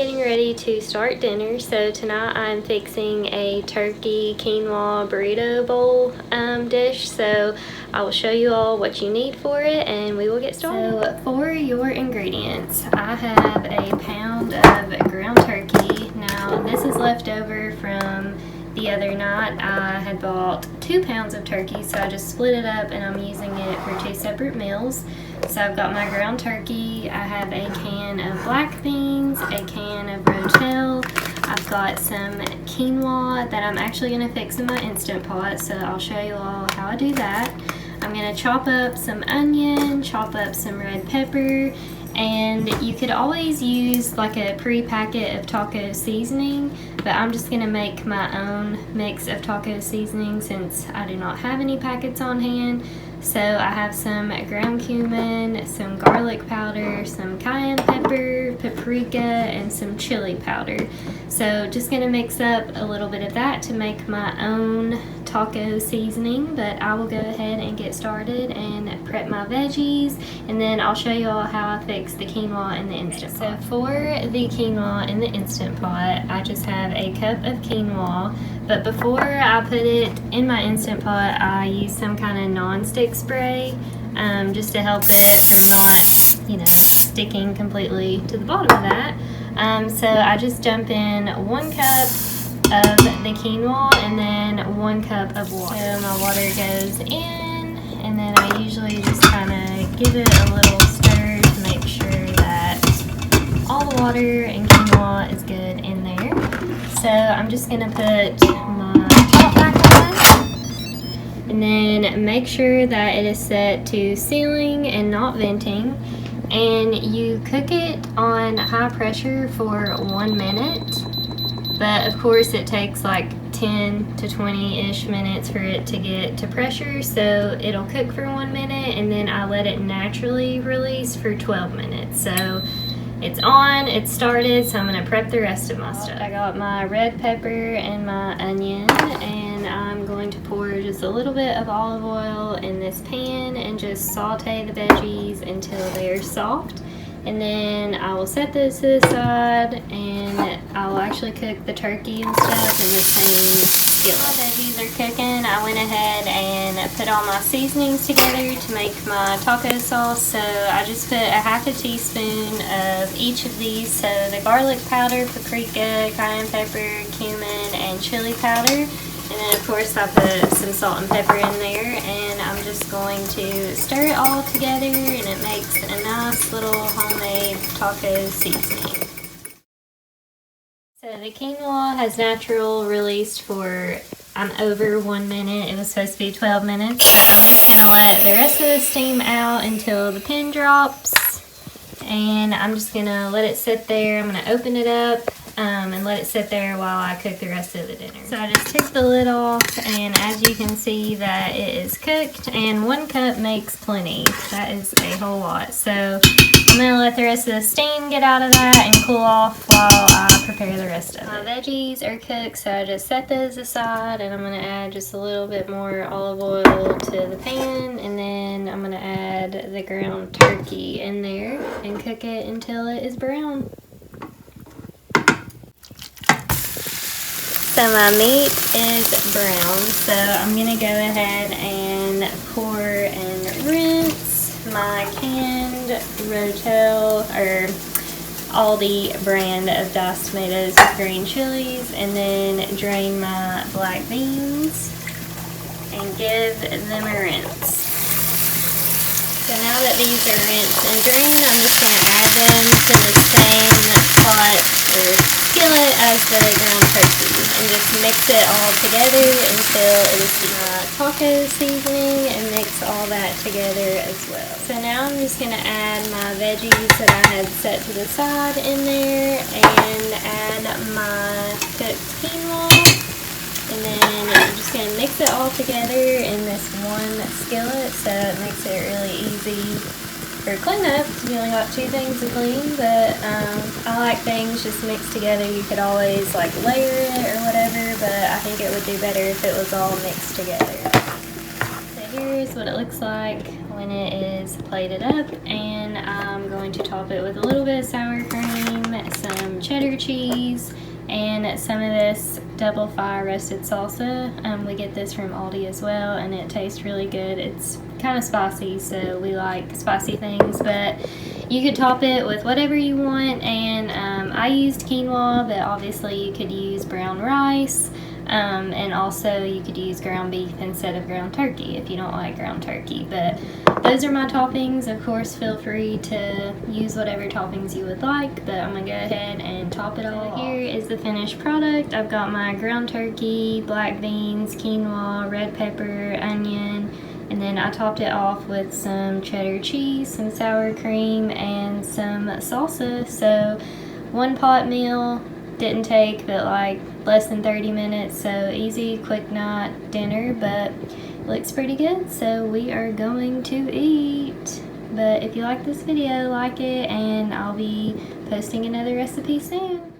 getting ready to start dinner. So tonight I'm fixing a turkey quinoa burrito bowl dish. So I will show you all what you need for it and we will get started. So for your ingredients, I have a pound of ground turkey. Now this is left over from the other night. I had bought 2 pounds of turkey, so I just split it up and I'm using it for 2 separate meals. So I've got my ground turkey, I have a can of black beans, a can of rotel, I've got some quinoa that I'm actually going to fix in my Instant Pot, so I'll show you all how I do that. I'm going to chop up some onion, chop up some red pepper, and you could always use like a pre-packet of taco seasoning, but I'm just going to make my own mix of taco seasoning since I do not have any packets on hand. So I have some ground cumin, some garlic powder, some cayenne pepper, paprika, and some chili powder. So just going to mix up a little bit of that to make my own taco seasoning, but I will go ahead and get started and prep my veggies, and then I'll show you all how I fix the quinoa in the Instant Pot. So for the quinoa in the Instant Pot, I just have a cup of quinoa, but before I put it in my Instant Pot, I use some kind of non-stick spray just to help it from not, sticking completely to the bottom of that. So I just dump in 1 cup of the quinoa and then 1 cup of water. So my water goes in, and then I usually just kind of give it a little stir to make sure that all the water and quinoa is good in there. So I'm just going to put my top back on, and then make sure that it is set to sealing and not venting. And you cook it on high pressure for 1 minute. But of course it takes like 10 to 20-ish minutes for it to get to pressure, so it'll cook for 1 minute and then I let it naturally release for 12 minutes. So it's on, it's started, so I'm going to prep the rest of my stuff. I got my red pepper and my onion, and I'm going to pour just a little bit of olive oil in this pan and just saute the veggies until they're soft. And then I will set those to the side, and I'll actually cook the turkey and stuff in the same skillet. While my veggies are cooking, I went ahead and put all my seasonings together to make my taco sauce. So I just put a half a teaspoon of each of these. So the garlic powder, paprika, cayenne pepper, cumin, and chili powder. And then of course I put some salt and pepper in there, and I'm just going to stir it all together, and it makes a nice little homemade taco seasoning. So the quinoa has natural released for over 1 minute. It was supposed to be 12 minutes. So I'm just going to let the rest of the steam out until the pin drops, and I'm just going to let it sit there. I'm going to open it up and let it sit there while I cook the rest of the dinner. So I just took the lid off, and as you can see that it is cooked, and 1 cup makes plenty. That is a whole lot. So I'm going to let the rest of the steam get out of that and cool off while I prepare the rest of it. My veggies are cooked, so I just set those aside, and I'm going to add just a little bit more olive oil to the pan, and then I'm going to add the ground turkey in there and cook it until it is brown. So my meat is brown, so I'm going to go ahead and pour and rinse my canned rotel or Aldi brand of diced tomatoes with green chilies, and then drain my black beans and give them a rinse. So now that these are rinsed and drained, I'm just going to add them to the same pot or skillet as the ground turkey and just mix it all together until it is taco seasoning, and mix all that together as well. So now I'm just going to add my veggies that I had set to the side in there, and add my cooked quinoa. And then I'm just going to mix it all together in this one skillet, so it makes it really easy for cleanup. You only got 2 things to clean, but I like things just mixed together. You could always like layer it or whatever, but I think it would do better if it was all mixed together. So here's what it looks like when when it is plated up, and I'm going to top it with a little bit of sour cream, some cheddar cheese, and some of this double fire roasted salsa. We get this from Aldi as well, and it tastes really good. It's kind of spicy, so we like spicy things, but you could top it with whatever you want. And I used quinoa, but obviously you could use brown rice, and also you could use ground beef instead of ground turkey if you don't like ground turkey. But those are my toppings. Of course, feel free to use whatever toppings you would like, but I'm gonna go ahead and top it all. Here is the finished product. I've got my ground turkey, black beans, quinoa, red pepper, onion, and then I topped it off with some cheddar cheese, some sour cream, and some salsa. So one pot meal, didn't take but like less than 30 minutes, so easy, quick night dinner, but it looks pretty good, so we are going to eat. But if you like this video, like it, and I'll be posting another recipe soon.